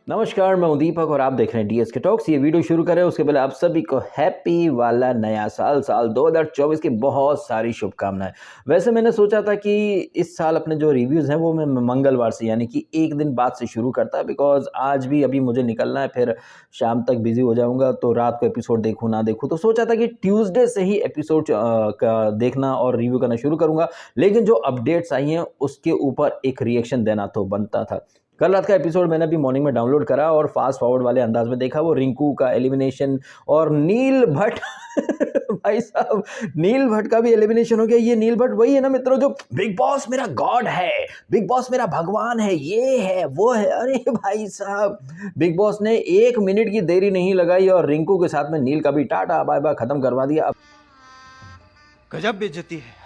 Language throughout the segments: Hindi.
नमस्कार, मैं हूं दीपक और आप देख रहे हैं डीएस के टॉक्स। ये वीडियो शुरू करें उसके पहले आप सभी को हैप्पी वाला नया साल 2024 की बहुत सारी शुभकामनाएं। वैसे मैंने सोचा था कि इस साल अपने जो रिव्यूज़ हैं वो मैं मंगलवार से यानी कि एक दिन बाद से शुरू करता, बिकॉज आज भी अभी मुझे निकलना है, फिर शाम तक बिजी हो जाऊंगा तो रात को एपिसोड देखूँ ना देखूँ, तो सोचा था कि ट्यूसडे से ही एपिसोड का देखना और रिव्यू करना शुरू करूंगा। लेकिन जो अपडेट्स आई हैं उसके ऊपर एक रिएक्शन देना तो बनता था। कल रात का एपिसोड मैंने अभी मॉर्निंग में डाउनलोड करा और फास्ट फॉरवर्ड वाले अंदाज में देखा, वो रिंकू का एलिमिनेशन और नील भट्ट भाई साहब, नील भट्ट का भी एलिमिनेशन हो गया। ये नील भट्ट वही है ना मित्रों जो बिग बॉस मेरा गॉड है, बिग बॉस मेरा भगवान है, ये है वो है। अरे भाई साहब, बिग बॉस ने 1 मिनट की देरी नहीं लगाई और रिंकू के साथ में नील का भी टाटा बाय बाय खत्म करवा दिया। गजब बेइज्जती है।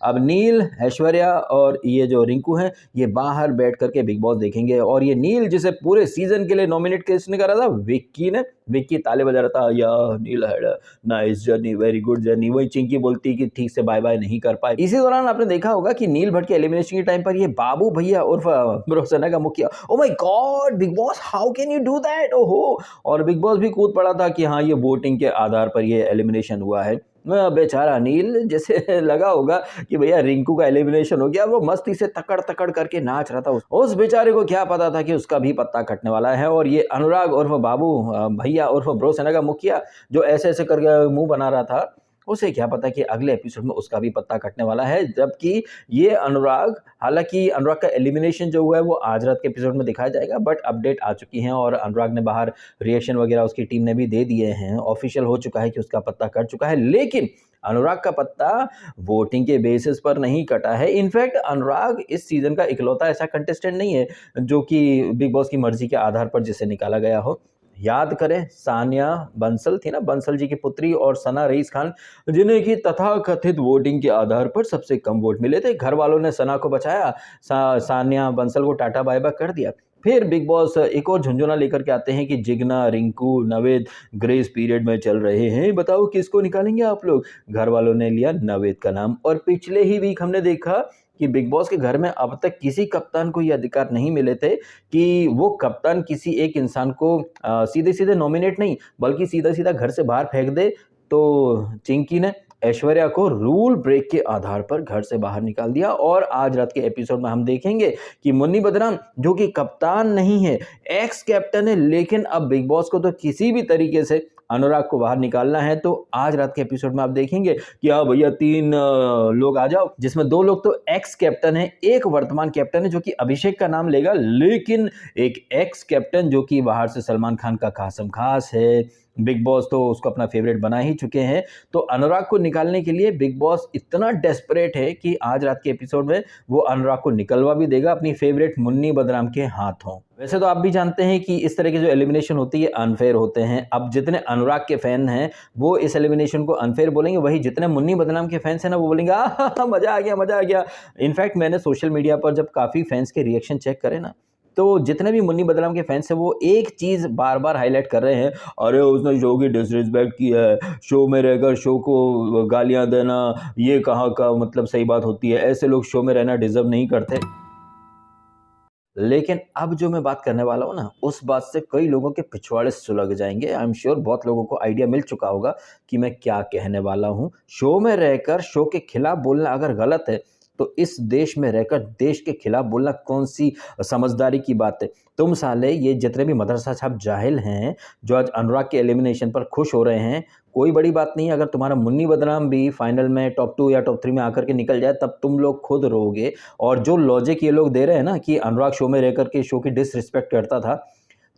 अब नील, ऐश्वर्या और ये जो रिंकू हैं ये बाहर बैठ करके बिग बॉस देखेंगे। और ये नील जिसे पूरे सीजन के लिए नॉमिनेट किसने करा था? विक्की ने। विक्की ताले बजा रहा था, या Neel had nice journey, very good journey. वही चिंकी बोलती कि ठीक से बाय बाय नहीं कर पाए। इसी दौरान आपने देखा होगा कि नील भट्ट के एलिमिनेशन के टाइम पर ये बाबू भैया उर्फ ब्रोसना का मुखिया, oh my God big boss how can you do that, ओहो। और बिग बॉस भी कूद पड़ा था कि हाँ ये वोटिंग के आधार पर ये एलिमिनेशन हुआ है। बेचारा नील, जैसे लगा होगा कि भैया रिंकू का एलिमिनेशन हो गया, वो मस्ती से तकड़ तकड़ करके नाच रहा था। उस बेचारे को क्या पता था कि उसका भी पत्ता कटने वाला है। और ये अनुराग उर्फ बाबू भैया उर्फ ब्रो सेना का मुखिया जो ऐसे ऐसे करके मुंह बना रहा था, उसे क्या पता कि अगले एपिसोड में उसका भी पत्ता कटने वाला है। जबकि ये अनुराग, हालांकि अनुराग का एलिमिनेशन जो हुआ है वो आज रात के एपिसोड में दिखाया जाएगा, बट अपडेट आ चुकी हैं और अनुराग ने बाहर रिएक्शन वगैरह उसकी टीम ने भी दे दिए हैं। ऑफिशियल हो चुका है कि उसका पत्ता कट चुका है। लेकिन अनुराग का पत्ता वोटिंग के बेसिस पर नहीं कटा है। इनफैक्ट अनुराग इस सीजन का इकलौता ऐसा कंटेस्टेंट नहीं है जो कि बिग बॉस की मर्जी के आधार पर जिसे निकाला गया हो। याद करें, सानिया बंसल थी ना, बंसल जी की पुत्री, और सना रईस खान, जिन्हें की तथाकथित वोटिंग के आधार पर सबसे कम वोट मिले थे। घर वालों ने सना को बचाया, सानिया बंसल को टाटा बाय बाय कर दिया। फिर बिग बॉस एक और झुंझुना लेकर के आते हैं कि जिग्ना, रिंकू, नवेद ग्रेस पीरियड में चल रहे हैं, बताओ किसको निकालेंगे आप लोग। घर वालों ने लिया नवेद का नाम। और पिछले ही वीक हमने देखा कि बिग बॉस के घर में अब तक किसी कप्तान को ये अधिकार नहीं मिले थे कि वो कप्तान किसी एक इंसान को सीधे सीधे नॉमिनेट नहीं बल्कि सीधा सीधा घर से बाहर फेंक दे। तो चिंकी ने ऐश्वर्या को रूल ब्रेक के आधार पर घर से बाहर निकाल दिया। और आज रात के एपिसोड में हम देखेंगे कि मुन्नी बदनाम, जो कि कप्तान नहीं है, एक्स कैप्टन है, लेकिन अब बिग बॉस को तो किसी भी तरीके से अनुराग को बाहर निकालना है। तो आज रात के एपिसोड में आप देखेंगे कि हाँ भैया 3 लोग आ जाओ, जिसमें 2 लोग तो एक्स कैप्टन है, एक वर्तमान कैप्टन है जो कि अभिषेक का नाम लेगा, लेकिन एक एक्स कैप्टन जो कि बाहर से सलमान खान का कासम खास है। बिग बॉस तो उसको अपना फेवरेट बना ही चुके हैं। तो अनुराग को निकालने के लिए बिग बॉस इतना डेस्परेट है कि आज रात के एपिसोड में वो अनुराग को निकलवा भी देगा अपनी फेवरेट मुन्नी बदनाम के हाथों। वैसे तो आप भी जानते हैं कि इस तरह के जो एलिमिनेशन होती है अनफेयर होते हैं। अब जितने अनुराग के फैन हैं वो इस एलिमिनेशन को अनफेयर बोलेंगे, वही जितने मुन्नी बदनाम के फैंस हैं ना वो बोलेंगे मजा आ गया, मजा आ गया। इनफैक्ट मैंने सोशल मीडिया पर जब काफ़ी फैंस के रिएक्शन चेक करे ना, तो जितने भी मुन्नी बदनाम के फैंस हैं वो एक चीज़ बार बार हाईलाइट कर रहे हैं, अरे उसने शो की डिसरिस्पेक्ट की है, शो में रहकर शो को गालियां देना ये कहाँ का मतलब सही बात होती है, ऐसे लोग शो में रहना डिजर्व नहीं करते। लेकिन अब जो मैं बात करने वाला हूँ ना, उस बात से कई लोगों के पिछवाड़े सुलग जाएंगे। आई एम श्योर बहुत लोगों को आइडिया मिल चुका होगा कि मैं क्या कहने वाला हूँ। शो में रहकर शो के खिलाफ बोलना अगर गलत है तो इस देश में रहकर देश के खिलाफ बोलना कौन सी समझदारी की बात है। तुम साले ये जितने भी मदरसा छाप जाहिल हैं जो आज अनुराग के एलिमिनेशन पर खुश हो रहे हैं, कोई बड़ी बात नहीं। अगर तुम्हारा मुन्नी बदनाम भी फाइनल में टॉप 2 या टॉप 3 में आकर के निकल जाए तब तुम लोग खुद रोओगे। और जो लॉजिक ये लोग दे रहे हैं ना कि अनुराग शो में रहकर के शो की डिसरिस्पेक्ट करता था,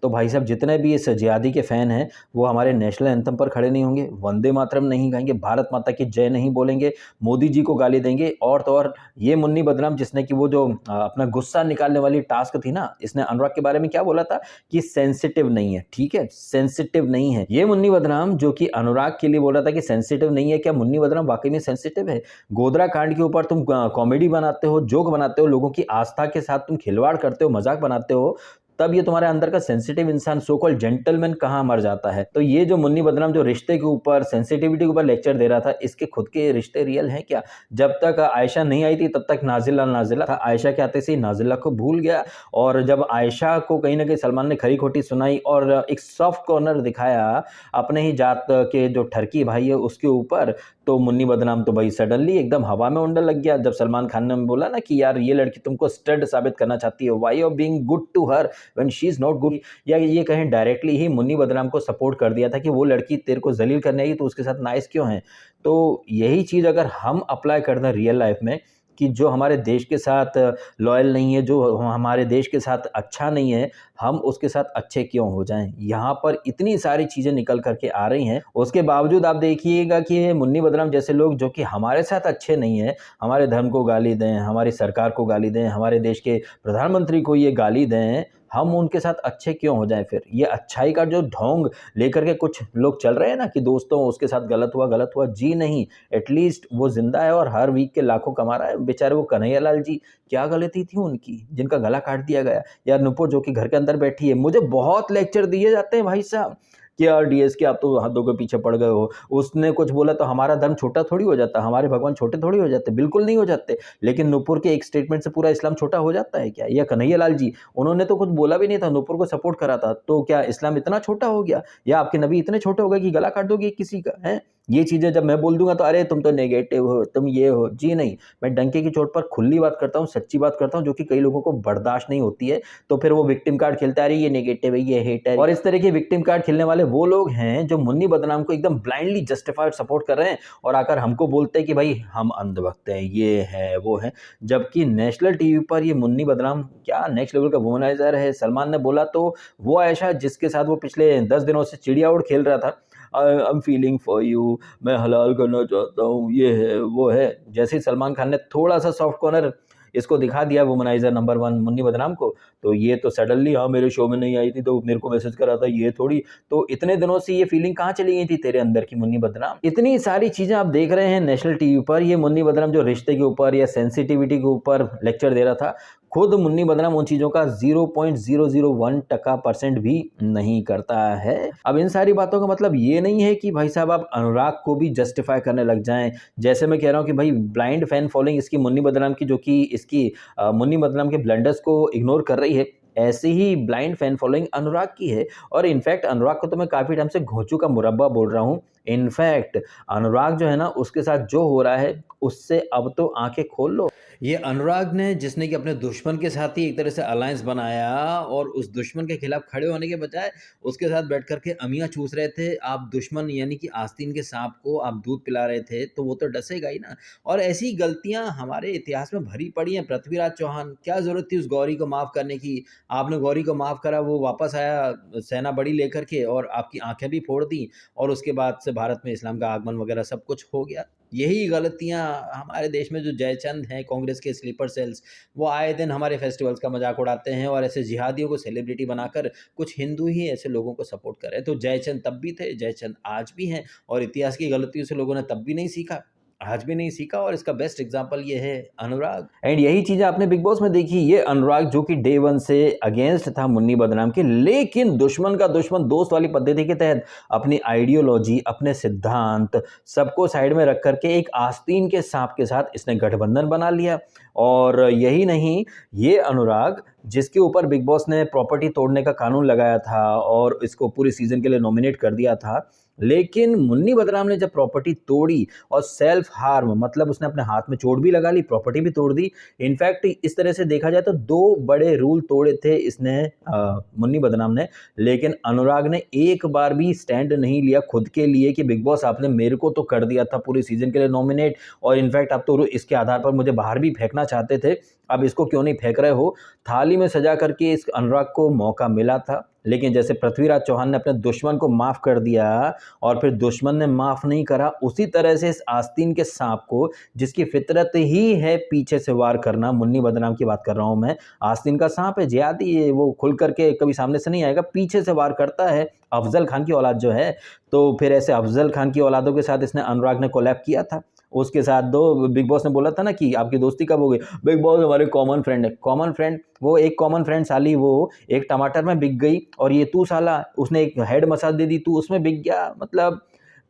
तो भाई साहब जितने भी इस जिहादी के फ़ैन हैं वो हमारे नेशनल एंथम पर खड़े नहीं होंगे, वंदे मातरम नहीं गाएंगे, भारत माता की जय नहीं बोलेंगे, मोदी जी को गाली देंगे। और तो और ये मुन्नी बदनाम जिसने कि वो जो अपना गुस्सा निकालने वाली टास्क थी ना, इसने अनुराग के बारे में क्या बोला था कि सेंसिटिव नहीं है। ठीक है, सेंसिटिव नहीं है ये मुन्नी बदनाम जो कि अनुराग के लिए बोल रहा था कि सेंसिटिव नहीं है। क्या मुन्नी बदनाम वाकई में सेंसिटिव है? गोधरा कांड के ऊपर तुम कॉमेडी बनाते हो, जोक बनाते हो, लोगों की आस्था के साथ तुम खिलवाड़ करते हो, मजाक बनाते हो, तब ये तुम्हारे अंदर का सेंसिटिव इंसान, सो कॉल्ड जेंटलमैन कहाँ मर जाता है। तो ये जो मुन्नी बदनाम जो रिश्ते के ऊपर, सेंसिटिविटी के ऊपर लेक्चर दे रहा था, इसके खुद के रिश्ते रियल हैं क्या? जब तक आयशा नहीं आई थी तब तक नाजिला नाजिला था, आयशा के आते से ही नाजिला को भूल गया, और जब आयशा को कहीं ना कहीं सलमान ने खरी खोटी सुनाई और एक सॉफ्ट कॉर्नर दिखाया अपने ही जात के जो ठरकी भाई है उसके ऊपर, तो मुन्नी बदनाम तो भाई सडनली एकदम हवा में उड़ने लग गया। जब सलमान खान ने बोला ना कि यार ये लड़की तुमको स्टड साबित करना चाहती है, why of being good to her when she is not good, या ये कहें डायरेक्टली ही मुन्नी बदनाम को सपोर्ट कर दिया था कि वो लड़की तेरे को जलील करने आई तो उसके साथ नाइस क्यों है। तो यही चीज़ अगर हम अप्लाई कर दें रियल लाइफ में कि जो हमारे देश के साथ लॉयल नहीं है, जो हमारे देश के साथ अच्छा नहीं है, हम उसके साथ अच्छे क्यों हो जाएं। यहाँ पर इतनी सारी चीज़ें निकल करके आ रही हैं, उसके बावजूद आप देखिएगा कि ये मुन्नी बदनाम जैसे लोग जो कि हमारे साथ अच्छे नहीं हैं, हमारे धर्म को गाली दें, हमारी सरकार को गाली दें, हमारे देश के प्रधानमंत्री को ये गाली दें, हम उनके साथ अच्छे क्यों हो जाएं। फिर ये अच्छाई का जो ढोंग लेकर के कुछ लोग चल रहे हैं ना कि दोस्तों उसके साथ गलत हुआ, जी नहीं, एटलीस्ट वो जिंदा है और हर वीक के लाखों कमा रहा है। बेचारे वो कन्हैया लाल जी, क्या गलती थी उनकी जिनका गला काट दिया गया, या नुपुर जो कि घर के अंदर बैठी है। मुझे बहुत लेक्चर दिए जाते हैं भाई साहब कि यार डीएस के आप तो हाथों के पीछे पड़ गए हो, उसने कुछ बोला तो हमारा धर्म छोटा थोड़ी हो जाता, हमारे भगवान छोटे थोड़ी हो जाते, बिल्कुल नहीं हो जाते। लेकिन नुपुर के एक स्टेटमेंट से पूरा इस्लाम छोटा हो जाता है क्या? या कन्हैया लाल जी, उन्होंने तो कुछ बोला भी नहीं था, नुपुर को सपोर्ट करा था, तो क्या इस्लाम इतना छोटा हो गया? या आपके नबी इतने छोटे हो गए कि गला काट दोगे किसी का है? ये चीज़ें जब मैं बोल दूंगा तो अरे तुम तो नेगेटिव हो, तुम ये हो, जी नहीं, मैं डंके की चोट पर खुली बात करता हूँ, सच्ची बात करता हूँ, जो कि कई लोगों को बर्दाश्त नहीं होती है। तो फिर वो विक्टिम कार्ड खेलता है, अरे ये नेगेटिव है, ये हेट है, और इस तरह के विक्टिम कार्ड खेलने वाले वो लोग हैं जो मुन्नी बदनाम को एकदम ब्लाइंडली जस्टिफाइड सपोर्ट कर रहे हैं और आकर हमको बोलते हैं कि भाई हम अंधभक्त हैं, ये है वो है। जबकि नेशनल टीवी पर ये मुन्नी बदनाम क्या नेक्स्ट लेवल का वुमनाइजर है। सलमान ने बोला तो वो आयशा जिसके साथ वो पिछले 10 दिनों से चिड़िया उड़ खेल रहा था, I am feeling for you, मैं हलाल करना चाहता हूँ, ये है वो है। जैसे ही सलमान खान ने थोड़ा सा सॉफ्ट कॉर्नर इसको दिखा दिया वुमनाइजर नंबर 1 मुन्नी बदनाम को, तो ये तो सडनली हाँ मेरे शो में नहीं आई थी तो मेरे को मैसेज करा था, ये थोड़ी। तो इतने दिनों से ये फीलिंग कहाँ चली गई थी तेरे अंदर की मुन्नी बदनाम? इतनी सारी चीजें आप देख रहे हैं नेशनल टीवी पर। ये मुन्नी बदनाम जो रिश्ते के ऊपर या सेंसिटिविटी के ऊपर लेक्चर दे रहा था, खुद मुन्नी बदनाम उन चीज़ों का 0.001% भी नहीं करता है। अब इन सारी बातों का मतलब ये नहीं है कि भाई साहब आप अनुराग को भी जस्टिफाई करने लग जाएं। जैसे मैं कह रहा हूँ कि भाई ब्लाइंड फैन फॉलोइंग इसकी मुन्नी बदनाम की, जो कि इसकी मुन्नी बदनाम के ब्लंडर्स को इग्नोर कर रही है, ऐसी ही ब्लाइंड फैन फॉलोइंग अनुराग की है। और इनफैक्ट अनुराग को तो मैं काफ़ी टाइम से घोंचू का मुरब्बा बोल रहा हूँ। इनफैक्ट अनुराग जो है ना, उसके साथ जो हो रहा है उससे अब तो आंखें खोल लो। ये अनुराग ने, जिसने कि अपने दुश्मन के साथ ही एक तरह से अलायंस बनाया और उस दुश्मन के खिलाफ खड़े होने के बजाय उसके साथ बैठ कर के अमियाँ चूस रहे थे। आप दुश्मन यानी कि आस्तीन के सांप को आप दूध पिला रहे थे तो वो तो डसेगा ही ना। और ऐसी गलतियां हमारे इतिहास में भरी पड़ी हैं। पृथ्वीराज चौहान, क्या जरूरत थी उस गौरी को माफ करने की? आपने गौरी को माफ करा, वो वापस आया सेना बड़ी लेकर के और आपकी आंखें भी फोड़ दी, और उसके बाद से भारत में इस्लाम का आगमन वगैरह सब कुछ हो गया। यही गलतियां हमारे देश में जो जयचंद हैं, कांग्रेस के स्लीपर सेल्स, वो आए दिन हमारे फेस्टिवल्स का मजाक उड़ाते हैं और ऐसे जिहादियों को सेलिब्रिटी बनाकर कुछ हिंदू ही ऐसे लोगों को सपोर्ट कर रहे हैं। तो जयचंद तब भी थे, जयचंद आज भी हैं, और इतिहास की गलतियों से लोगों ने तब भी नहीं सीखा, आज भी नहीं सीखा। और इसका बेस्ट एग्जांपल ये है अनुराग। एंड यही चीजें आपने बिग बॉस में देखी। ये अनुराग जो कि डे 1 से अगेंस्ट था मुन्नी बदनाम के, लेकिन दुश्मन का दुश्मन दोस्त वाली पद्धति के तहत अपनी आइडियोलॉजी, अपने सिद्धांत सबको साइड में रख करके एक आस्तीन के सांप के साथ इसने गठबंधन बना लिया। और यही नहीं, ये अनुराग जिसके ऊपर बिग बॉस ने प्रॉपर्टी तोड़ने का कानून लगाया था और इसको पूरी सीजन के लिए नॉमिनेट कर दिया था, लेकिन मुन्नी बदनाम ने जब प्रॉपर्टी तोड़ी और सेल्फ हार्म, मतलब उसने अपने हाथ में चोट भी लगा ली, प्रॉपर्टी भी तोड़ दी। इनफैक्ट इस तरह से देखा जाए तो 2 बड़े रूल तोड़े थे इसने, मुन्नी बदनाम ने। लेकिन अनुराग ने एक बार भी स्टैंड नहीं लिया खुद के लिए कि बिग बॉस आपने मेरे को तो कर दिया था पूरी सीजन के लिए नॉमिनेट, और इनफैक्ट आप तो इसके आधार पर मुझे बाहर भी फेंकना चाहते थे, अब इसको क्यों नहीं फेंक रहे हो? थाली में सजा करके इस अनुराग को मौका मिला था, लेकिन जैसे पृथ्वीराज चौहान ने अपने दुश्मन को माफ कर दिया और फिर दुश्मन ने माफ नहीं करा, उसी तरह से इस आस्तीन के सांप को, जिसकी फितरत ही है पीछे से वार करना, मुन्नी बदनाम की बात कर रहा हूं मैं, आस्तीन का सांप है, जिहादी है, वो खुल करके कभी सामने से नहीं आएगा, पीछे से वार करता है। अफजल खान की औलाद जो है, तो फिर ऐसे अफजल खान की औलादों के साथ इसने अनुराग ने कोलैब किया था। उसके साथ दो। बिग बॉस ने बोला था ना कि आपकी दोस्ती कब हो गई, बिग बॉस हमारे कॉमन फ्रेंड है। कॉमन फ्रेंड, वो एक कॉमन फ्रेंड साली वो एक टमाटर में बिक गई, और ये तू साला उसने एक हेड मसाज दे दी, तू उसमें बिक गया। मतलब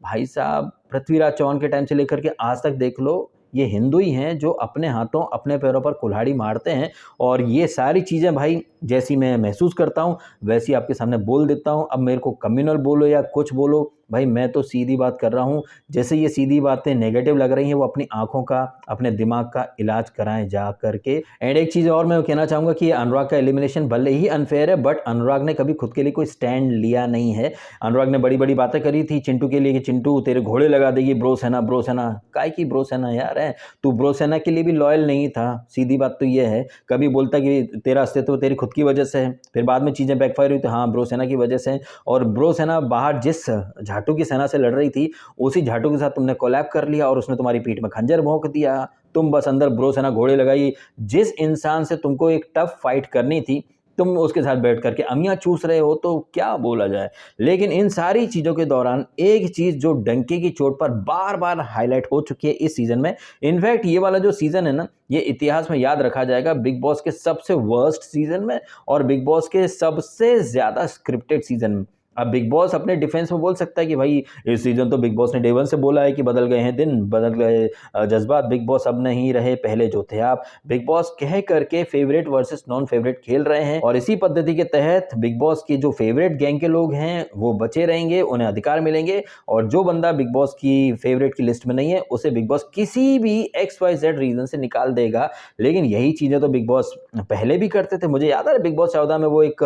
भाई साहब, पृथ्वीराज चौहान के टाइम से लेकर के आज तक देख लो, ये हिंदू ही हैं जो अपने हाथों अपने पैरों पर कुल्हाड़ी मारते हैं। और ये सारी चीज़ें भाई जैसी मैं महसूस करता हूँ वैसी आपके सामने बोल देता हूँ। अब मेरे को कम्युनल बोलो या कुछ बोलो, भाई मैं तो सीधी बात कर रहा हूँ। जैसे ये सीधी बातें नेगेटिव लग रही हैं, वो अपनी आंखों का, अपने दिमाग का इलाज कराएं जा करके। एंड एक चीज़ और मैं कहना चाहूँगा कि अनुराग का एलिमिनेशन भले ही अनफेयर है, बट अनुराग ने कभी खुद के लिए कोई स्टैंड लिया नहीं है। अनुराग ने बड़ी बड़ी बातें करी थी चिंटू के लिए कि चिंटू तेरे घोड़े लगा देगी ब्रो सेना। ब्रो सेना काय की ब्रो सेना यार है, तू ब्रो सेना के लिए भी लॉयल नहीं था। सीधी बात तो ये है, कभी बोलता कि तेरा अस्तित्व तेरी खुद की वजह से है, फिर बाद में चीज़ें बैकफायर हुई तो हाँ ब्रो सेना की वजह से। और ब्रो सेना बाहर जिस झाटू की सेना से लड़ रही थी, उसी झाटू के साथ तुमने कोलैब कर लिया और उसने तुम्हारी पीठ में खंजर भोंक दिया। तुम बस अंदर ब्रो सेना घोड़े लगाई। जिस इंसान से तुमको एक टफ फाइट करनी थी, तुम उसके साथ बैठ करके अमियाँ चूस रहे हो, तो क्या बोला जाए। लेकिन इन सारी चीज़ों के दौरान एक चीज़ जो डंके की चोट पर बार बार हाईलाइट हो चुकी है इस सीज़न में, इनफैक्ट ये वाला जो सीज़न है ना, ये इतिहास में याद रखा जाएगा बिग बॉस के सबसे वर्स्ट सीज़न में और बिग बॉस के सबसे ज़्यादा स्क्रिप्टेड सीज़न में। अब बिग बॉस अपने डिफेंस में बोल सकता है कि भाई इस सीज़न तो बिग बॉस ने डे वन से बोला है कि बदल गए हैं दिन, बदल गए जज्बात, बिग बॉस अब नहीं रहे पहले जो थे आप। बिग बॉस कह करके फेवरेट वर्सेस नॉन फेवरेट खेल रहे हैं, और इसी पद्धति के तहत बिग बॉस की जो फेवरेट गैंग के लोग हैं वो बचे रहेंगे, उन्हें अधिकार मिलेंगे, और जो बंदा बिग बॉस की फेवरेट की लिस्ट में नहीं है उसे बिग बॉस किसी भी XYZ रीजन से निकाल देगा। लेकिन यही चीज़ें तो बिग बॉस पहले भी करते थे। मुझे याद है बिग बॉस 14 में वो एक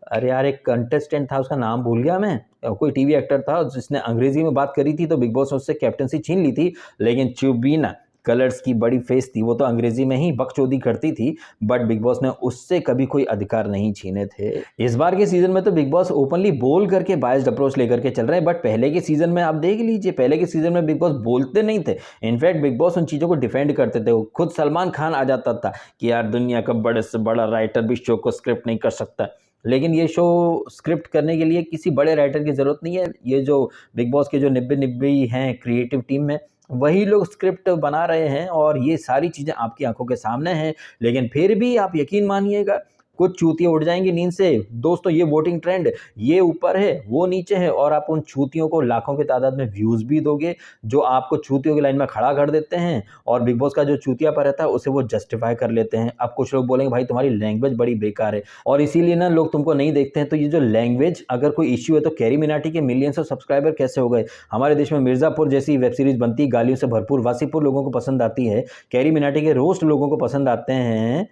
अरे यार एक कंटेस्टेंट था, उसका नाम भूल गया मैं, कोई टीवी एक्टर था जिसने अंग्रेजी में बात करी थी तो बिग बॉस ने उससे कैप्टनसी छीन ली थी। लेकिन चुबीना कलर्स की बड़ी फेस थी, वो तो अंग्रेजी में ही बकचोदी करती थी, बट बिग बॉस ने उससे कभी कोई अधिकार नहीं छीने थे। इस बार के सीजन में तो बिग बॉस ओपनली बोल करके बायस्ड अप्रोच लेकर के चल रहे हैं, बट पहले के सीजन में आप देख लीजिए, पहले के सीजन में बिग बॉस बोलते नहीं थे। इनफैक्ट बिग बॉस उन चीज़ों को डिफेंड करते थे। खुद सलमान खान आ जाता था कि यार दुनिया का बड़े से बड़ा राइटर भी शो को स्क्रिप्ट नहीं कर सकता। लेकिन ये शो स्क्रिप्ट करने के लिए किसी बड़े राइटर की ज़रूरत नहीं है। ये जो बिग बॉस के जो निब्बे हैं क्रिएटिव टीम में, वही लोग स्क्रिप्ट बना रहे हैं, और ये सारी चीज़ें आपकी आंखों के सामने हैं। लेकिन फिर भी आप यकीन मानिएगा, कुछ चूतियाँ उठ जाएंगी नींद से। दोस्तों ये वोटिंग ट्रेंड, ये ऊपर है वो नीचे है, और आप उन चूतियों को लाखों की तादाद में व्यूज़ भी दोगे जो आपको चूतियों की लाइन में खड़ा कर देते हैं, और बिग बॉस का जो चूतियापन रहता है उसे वो जस्टिफाई कर लेते हैं। अब कुछ लोग बोलेंगे भाई तुम्हारी लैंग्वेज बड़ी बेकार है, और इसीलिए ना लोग तुमको नहीं देखते हैं। तो ये जो लैंग्वेज अगर कोई इश्यू है तो कैरी मिनाटी के मिलियंस ऑफ सब्सक्राइबर कैसे हो गए। हमारे देश में मिर्ज़ापुर जैसी वेब सीरीज़ बनती है, गालियों से भरपूर, वासीपुर लोगों को पसंद आती है, कैरी मिनाटी के रोस्ट लोगों को पसंद आते हैं,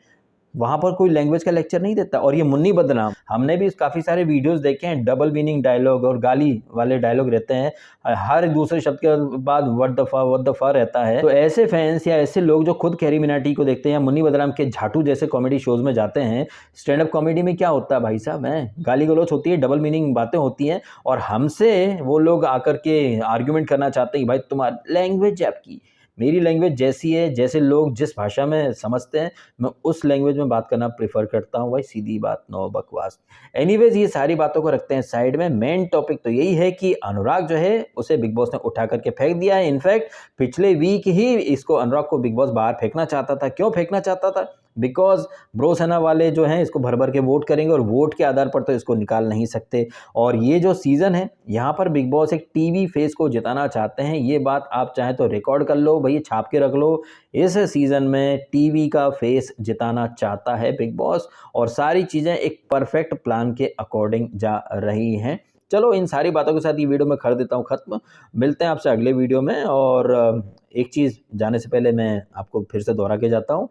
वहाँ पर कोई लैंग्वेज का लेक्चर नहीं देता। और ये मुन्नी बदनाम, हमने भी काफ़ी सारे वीडियोस देखे हैं, डबल मीनिंग डायलॉग और गाली वाले डायलॉग रहते हैं, हर दूसरे शब्द के बाद व्हाट द फा रहता है। तो ऐसे फैंस या ऐसे लोग जो खुद कैरी मिनाटी को देखते हैं या मुन्नी बदनाम के झाटू जैसे कॉमेडी शोज में जाते हैं, स्टैंड अप कॉमेडी में क्या होता है भाई साहब, है गाली गलौच होती है, डबल मीनिंग बातें होती हैं, और हमसे वो लोग आकर के आर्ग्यूमेंट करना चाहते हैं भाई तुम्हारी लैंग्वेज आपकी, मेरी लैंग्वेज जैसी है, जैसे लोग जिस भाषा में समझते हैं मैं उस लैंग्वेज में बात करना प्रेफर करता हूँ भाई, सीधी बात, नो बकवास। एनीवेज ये सारी बातों को रखते हैं साइड में। मेन टॉपिक तो यही है कि अनुराग जो है उसे बिग बॉस ने उठा करके फेंक दिया है। इनफैक्ट पिछले वीक ही इसको, अनुराग को बिग बॉस बाहर फेंकना चाहता था। क्यों फेंकना चाहता था? बिकॉज ब्रो सेना वाले जो हैं इसको भर भर के वोट करेंगे, और वोट के आधार पर तो इसको निकाल नहीं सकते। और ये जो सीज़न है यहाँ पर बिग बॉस एक टीवी फेस को जिताना चाहते हैं। ये बात आप चाहें तो रिकॉर्ड कर लो भैया, छाप के रख लो। इस सीज़न में टीवी का फेस जिताना चाहता है बिग बॉस, और सारी चीज़ें एक परफेक्ट प्लान के अकॉर्डिंग जा रही हैं। चलो इन सारी बातों के साथ ये वीडियो मैं कर देता हूँ ख़त्म। मिलते हैं आपसे अगले वीडियो में। और एक चीज़ जाने से पहले मैं आपको फिर से दोहरा के जाता हूँ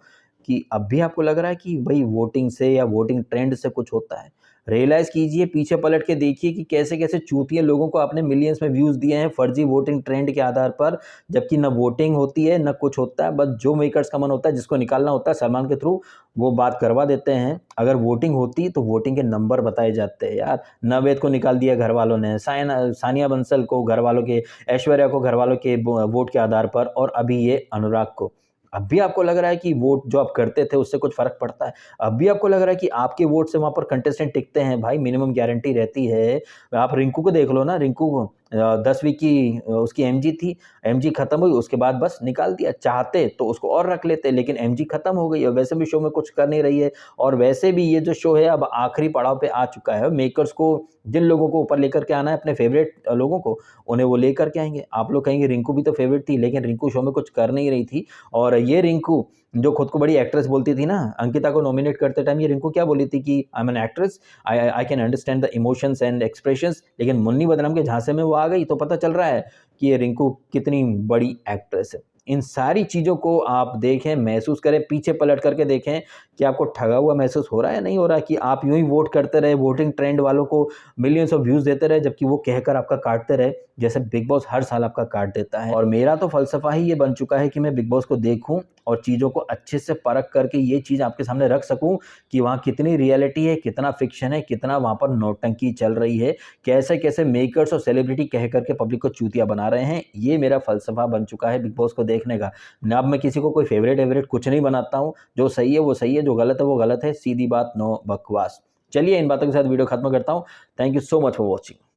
कि अब भी आपको लग रहा है कि भाई वोटिंग से या वोटिंग ट्रेंड से कुछ होता है, रियलाइज़ कीजिए, पीछे पलट के देखिए कि कैसे कैसे चूतिए लोगों को आपने मिलियंस में व्यूज़ दिए हैं फर्जी वोटिंग ट्रेंड के आधार पर, जबकि न वोटिंग होती है न कुछ होता है। बस जो मेकर्स का मन होता है, जिसको निकालना होता है सलमान के थ्रू, वो बात करवा देते हैं। अगर वोटिंग होती तो वोटिंग के नंबर बताए जाते हैं यार। नवेद को निकाल दिया घर वालों ने, सानिया बंसल को घर वालों के, ऐश्वर्या को घर वालों के वोट के आधार पर, और अभी ये अनुराग को। अब भी आपको लग रहा है कि वोट जो आप करते थे उससे कुछ फ़र्क पड़ता है? अब भी आपको लग रहा है कि आपके वोट से वहाँ पर कंटेस्टेंट टिकते हैं? भाई मिनिमम गारंटी रहती है। आप रिंकू को देख लो ना, रिंकू को 10वीं की उसकी एमजी थी, एमजी खत्म हुई, उसके बाद बस निकाल दिया। चाहते तो उसको और रख लेते, लेकिन एमजी खत्म हो गई और वैसे भी शो में कुछ कर नहीं रही है, और वैसे भी ये जो शो है अब आखिरी पड़ाव पे आ चुका है। मेकर्स को जिन लोगों को ऊपर लेकर के आना है, अपने फेवरेट लोगों को, उन्हें वो लेकर के आएंगे। आप लोग कहेंगे रिंकू भी तो फेवरेट थी, लेकिन रिंकू शो में कुछ कर नहीं रही थी। और ये रिंकू जो खुद को बड़ी एक्ट्रेस बोलती थी ना, अंकिता को नॉमिनेट करते टाइम ये रिंकू क्या बोली थी कि I am an actress, I can understand the emotions and expressions. लेकिन मुन्नी बदनाम के झांसे में वो आ गई तो पता चल रहा है कि ये रिंकू कितनी बड़ी एक्ट्रेस है। इन सारी चीज़ों को आप देखें, महसूस करें, पीछे पलट करके देखें कि आपको ठगा हुआ महसूस हो रहा है या नहीं हो रहा, कि आप यूं ही वोट करते रहे, वोटिंग ट्रेंड वालों को मिलियंस ऑफ व्यूज़ देते रहे, जबकि वो कहकर आपका काटते रहे, जैसे बिग बॉस हर साल आपका काट देता है। और मेरा तो फ़लसफ़ा ही ये बन चुका है कि मैं बिग बॉस को देखूँ और चीज़ों को अच्छे से परख करके ये चीज़ आपके सामने रख सकूँ कि वहाँ कितनी रियलिटी है, कितना फ़िक्शन है, कितना वहाँ पर नौटंकी चल रही है, कैसे-कैसे मेकर्स और सेलिब्रिटी कह कर के पब्लिक को चूतिया बना रहे हैं। ये मेरा फ़लसफ़ा बन चुका है बिग बॉस को देखने का। ना अब मैं किसी को कोई फ़ेवरेट-एवरेट कुछ नहीं बनाता हूँ, जो सही है वो सही है, जो गलत है वो गलत है, सीधी बात, नो बकवास। चलिए इन बातों के साथ वीडियो खत्म करता हूँ। Thank you so much for watching.